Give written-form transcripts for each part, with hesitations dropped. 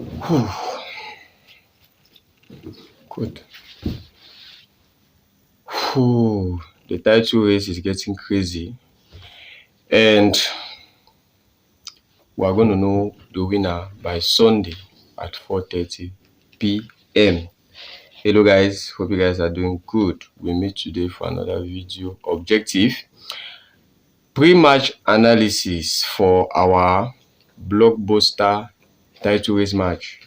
Whew. Good. Whew. The title race is getting crazy, and we're going to know the winner by Sunday at 4:30 p.m. Hello guys, hope you guys are doing good. We meet today for another video objective pre-match analysis for our blockbuster title race match,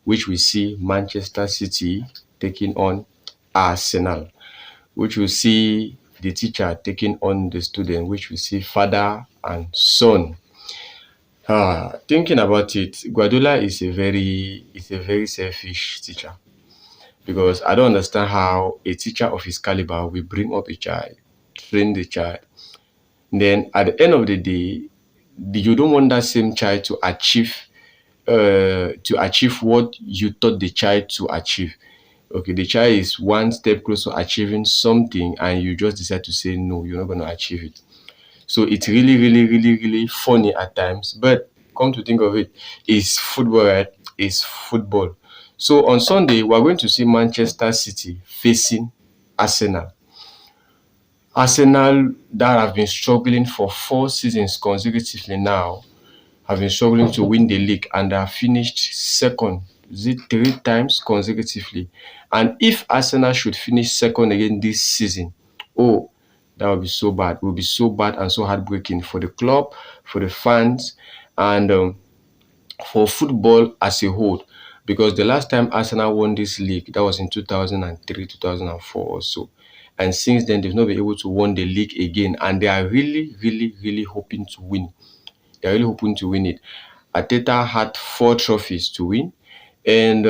which we see Manchester City taking on Arsenal, which we see the teacher taking on the student, which we see father and son. Thinking about it, Guardiola is a very selfish teacher, because I don't understand how a teacher of his caliber will bring up a child, train the child, then at the end of the day, you don't want that same child to achieve what you taught the child to achieve. Okay, the child is one step closer to achieving something, and you just decide to say no, you're not going to achieve it. So it's really funny at times, but come to think of it, it's football, right? It's football. So on Sunday, we're going to see Manchester City facing Arsenal. Arsenal, that have been struggling for 4 seasons consecutively now, have been struggling to win the league, and have finished second. Is it 3 times consecutively? And if Arsenal should finish second again this season, oh, that would be so bad. It would be so bad and so heartbreaking for the club, for the fans, and for football as a whole. Because the last time Arsenal won this league, that was in 2003, 2004 or so. And since then, they've not been able to win the league again. And they are really hoping to win. They're really hoping to win it. Arteta had 4 trophies to win. And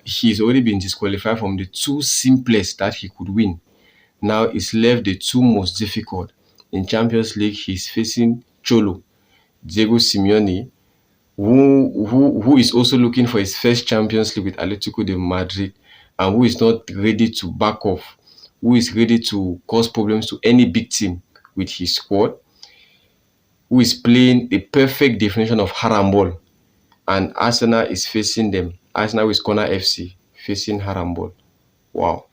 he's already been disqualified from the 2 simplest that he could win. Now it's left the 2 most difficult. In Champions League, he's facing Cholo, Diego Simeone, who is also looking for his first Champions League with Atletico de Madrid, and who is not ready to back off, who is ready to cause problems to any big team with his squad, who is playing the perfect definition of harambol. And Arsenal is facing them. Arsenal is Corner FC facing harambol. Wow.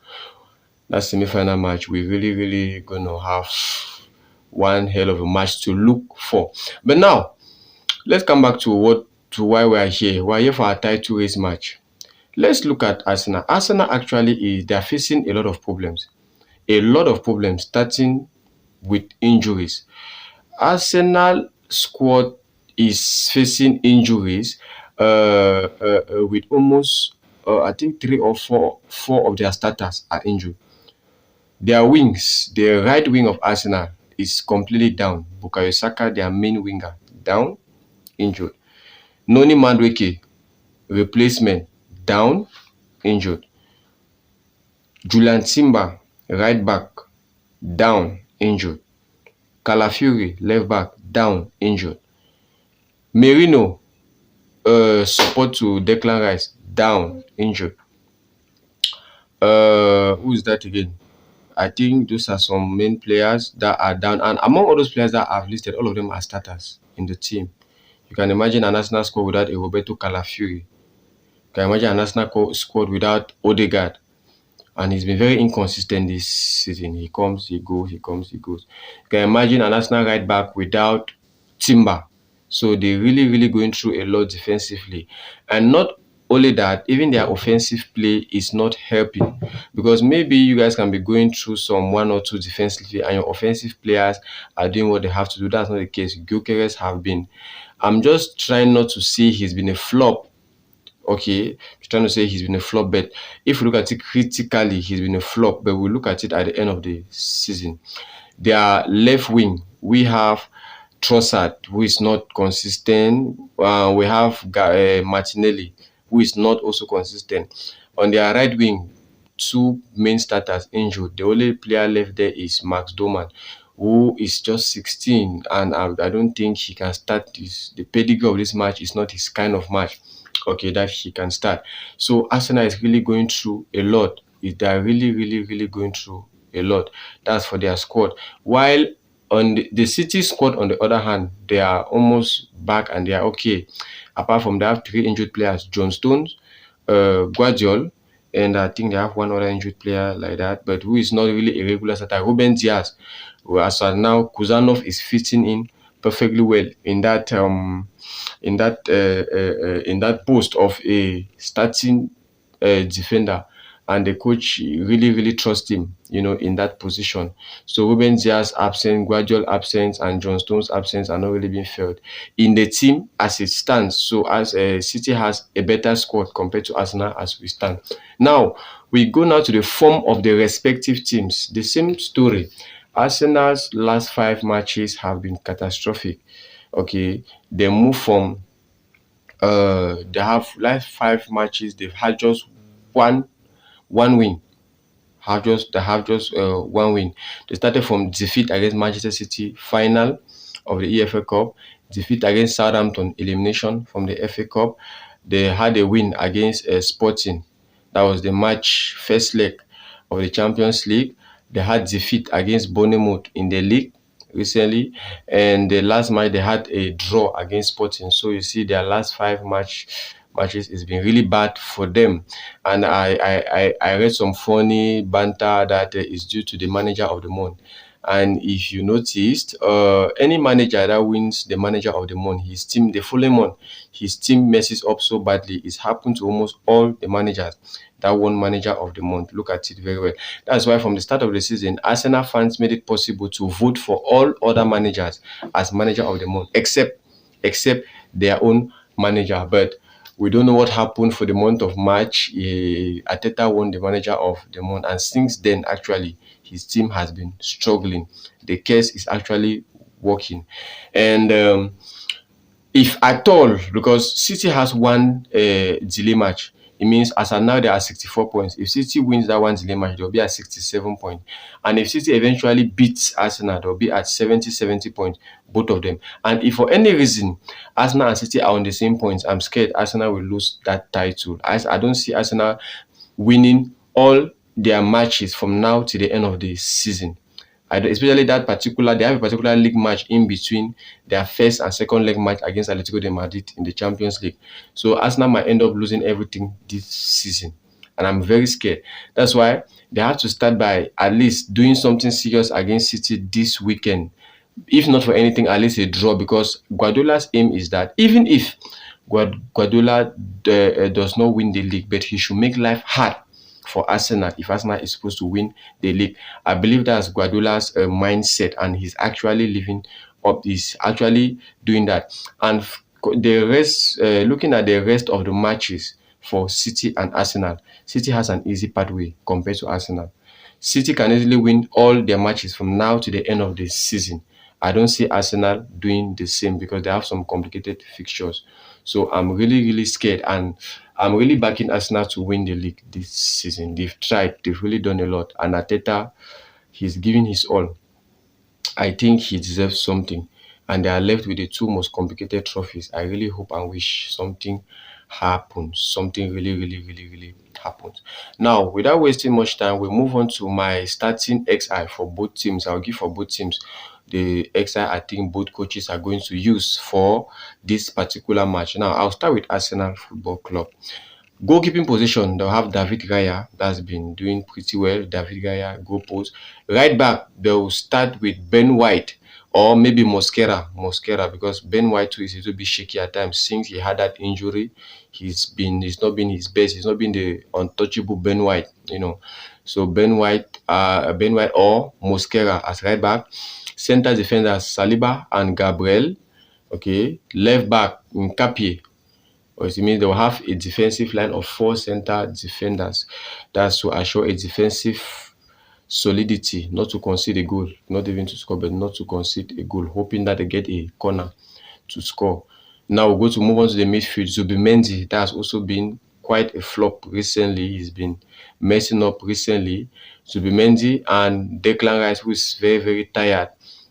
That semi-final match, we really gonna have one hell of a match to look for. But now, let's come back to why we are here. We are here for our title race match. Let's look at Arsenal. Arsenal actually they are facing a lot of problems. A lot of problems, starting with injuries. Arsenal squad is facing injuries with almost I think 3 or 4 of their starters are injured. Their wings, the right wing of Arsenal is completely down. Bukayo Saka, their main winger, down, injured. Noni Madueke, replacement, down, injured. Julian Timber, right back, down, injured. Calafiori, left back, down, injured. Merino, support to Declan Rice, down, injured. Who is that again? I think those are some main players that are down. And among all those players that I've listed, all of them are starters in the team. You can imagine an Arsenal squad without a Roberto Calafiori. You can imagine an Arsenal squad without Odegaard. And he's been very inconsistent this season. He comes, he goes, he comes, he goes. You can imagine an Arsenal right back without Timber. So they're really going through a lot defensively. And not only that, even their offensive play is not helping, because maybe you guys can be going through some 1 or 2 defensively and your offensive players are doing what they have to do. That's not the case. Gyökeres have been. I'm just trying not to say he's been a flop. Okay, I'm trying to say he's been a flop, but if we look at it critically, he's been a flop. But we look at it at the end of the season. Their left wing, we have Trossard, who is not consistent. We have Martinelli, who is not also consistent. On their right wing, 2 main starters injured. The only player left there is Max Doman, who is just 16, and I don't think he can start this. The pedigree of this match is not his kind of match, okay, that he can start. So Arsenal is really going through a lot. They are really going through a lot. That's for their squad. While on the City squad, on the other hand, they are almost back and they are okay. Apart from they have three injured players: John Stones, Guardiola, and I think they have one other injured player like that, but who is not really a regular starter, Ruben Diaz. As of now, Kuzanov is fitting in perfectly well in that post of a starting defender, and the coach really trusts him, in that position. So Ruben Diaz absent, Guardiola absent, and John Stones absence are not really being felt in the team as it stands. So as City has a better squad compared to Arsenal as we stand now, we go now to the form of the respective teams. The same story. Arsenal's last five matches have been catastrophic. Okay, they move from they have last five matches they've had just one one win. They have just one win. They started from defeat against Manchester City, final of the EFL Cup, defeat against Southampton, elimination from the FA Cup. They had a win against Sporting. That was the match first leg of the Champions League. They had defeat against Bournemouth in the league recently, and the last match they had a draw against Sporting. So you see, their last five matches has been really bad for them. And I read some funny banter that is due to the manager of the month. And if you noticed, any manager that wins the manager of the month, his team the following month, his team messes up so badly. It's happened to almost all the managers that won manager of the month. Look at it very well. That's why from the start of the season, Arsenal fans made it possible to vote for all other managers as manager of the month, except their own manager. But we don't know what happened for the month of March. Arteta won the manager of the month, and since then, actually, his team has been struggling. The case is actually working, and if at all, because City has one delay match, it means as of now they are 64 points. If City wins that one delay match, they'll be at 67 points. And if City eventually beats Arsenal, they'll be at 70 points, both of them. And if for any reason Arsenal and City are on the same points, I'm scared Arsenal will lose that title. I don't see Arsenal winning all their matches from now to the end of the season. Especially they have a particular league match in between their first and second leg match against Atletico de Madrid in the Champions League. So Arsenal might end up losing everything this season, and I'm very scared. That's why they have to start by at least doing something serious against City this weekend. If not for anything, at least a draw, because Guardiola's aim is that even if Guardiola does not win the league, but he should make life hard for Arsenal if Arsenal is supposed to win the league. I believe that's Guardiola's mindset, and he's actually living up. He's actually doing that. And the rest, looking at the rest of the matches for City and Arsenal, City has an easy pathway compared to Arsenal. City can easily win all their matches from now to the end of the season. I don't see Arsenal doing the same because they have some complicated fixtures. So I'm really scared, and I'm really backing Arsenal to win the league this season. They've tried, they've really done a lot, and Arteta, he's giving his all. I think he deserves something, and they are left with the two most complicated trophies. I really hope and wish something happens, something really happens. Now, without wasting much time, we move on to my starting XI for both teams. I'll give for both teams the XI think both coaches are going to use for this particular match. Now, I'll start with Arsenal Football Club. Goalkeeping position, they'll have David Raya, that's been doing pretty well. David Raya, goal post. Right back, they'll start with Ben White or maybe Mosquera, because Ben White too is a little bit shaky at times since he had that injury. He's not been his best. He's not been the untouchable Ben White. So Ben White or Mosquera as right back. Center defenders Saliba and Gabriel. Okay, left back Nkapie. Or it means they'll have a defensive line of four center defenders. That's to assure a defensive solidity, not to concede a goal, not even to score, but not to concede a goal, hoping that they get a corner to score. Now we're going to move on to the midfield. Zubimendi, that has also been quite a flop recently. He's been messing up recently. Zubimendi and Declan Rice, who is very tired.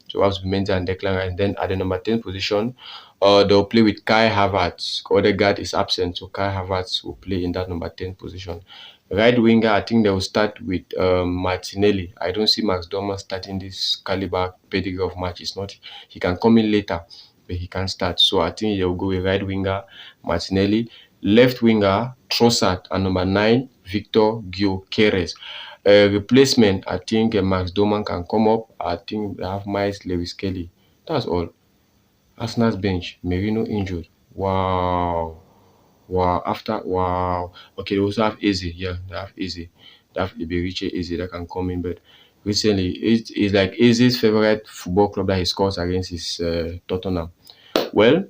So we have Zubimendi and Declan Rice. Then at the number 10 position, they'll play with Kai Havertz. Odegaard is absent, so Kai Havertz will play in that number 10 position. Right winger, I think they will start with Martinelli. I don't see Max Dorman starting this caliber pedigree of match. It's not. He can come in later. but he can't start. So I think they'll go with right winger Martinelli, left winger Trossard, and number 9 Victor Gyökeres. Replacement, I think Max Doman can come up. I think they have Miles Lewis Kelly. That's all. Arsenal's bench, Merino injured. Wow. Wow. After wow. Okay, they also have Eze. Yeah, they have Eze. They have Iberiche Eze that can come in, but recently it's like Eze's favorite football club that he scores against is Tottenham. Well,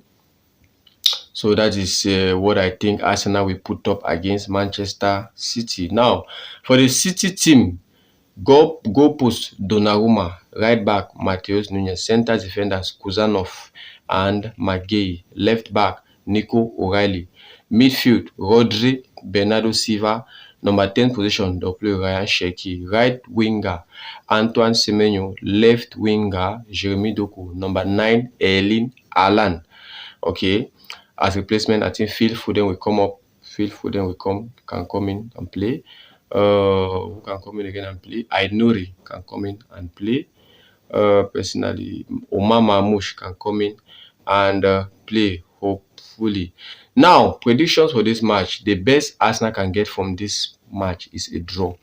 so that is what I think Arsenal will put up against Manchester City. Now, for the City team, goal post Donnarumma, right back Matheus Nunes, center defenders Kuzanov and Maguire, left back Nico O'Reilly, midfield Rodri, Bernardo Silva, number 10 position they'll play Ryan Cherki, right winger Antoine Semenyo, left winger Jeremy Doku, number 9 Erling Haaland. Okay, as replacement, I think Phil Foden will come up. Phil Foden will can come in and play. Who can come in again and play? Ainuri can come in and play. Personally, Omar Mamouche can come in and play, hopefully. Now, predictions for this match. The best Arsenal can get from this match is a draw.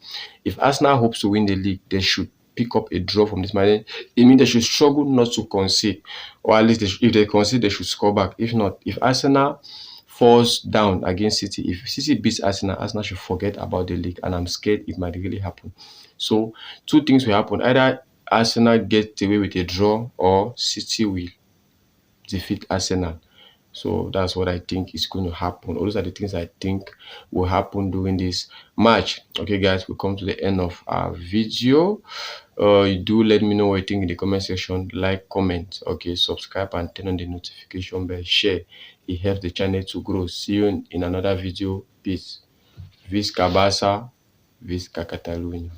If Arsenal hopes to win the league, they should pick up a draw from this match. It means they should struggle not to concede, or at least if they concede, they should score back. If not, if Arsenal falls down against City, if City beats Arsenal, Arsenal should forget about the league, and I'm scared it might really happen. So, two things will happen: either Arsenal get away with a draw, or City will defeat Arsenal. So that's what I think is going to happen. Those are the things I think will happen during this match. Okay, guys, we come to the end of our video. You do let me know what you think in the comment section. Like, comment, okay, subscribe, and turn on the notification bell. Share. It helps the channel to grow. See you in another video. Peace. Visca Barça, Visca Catalunya.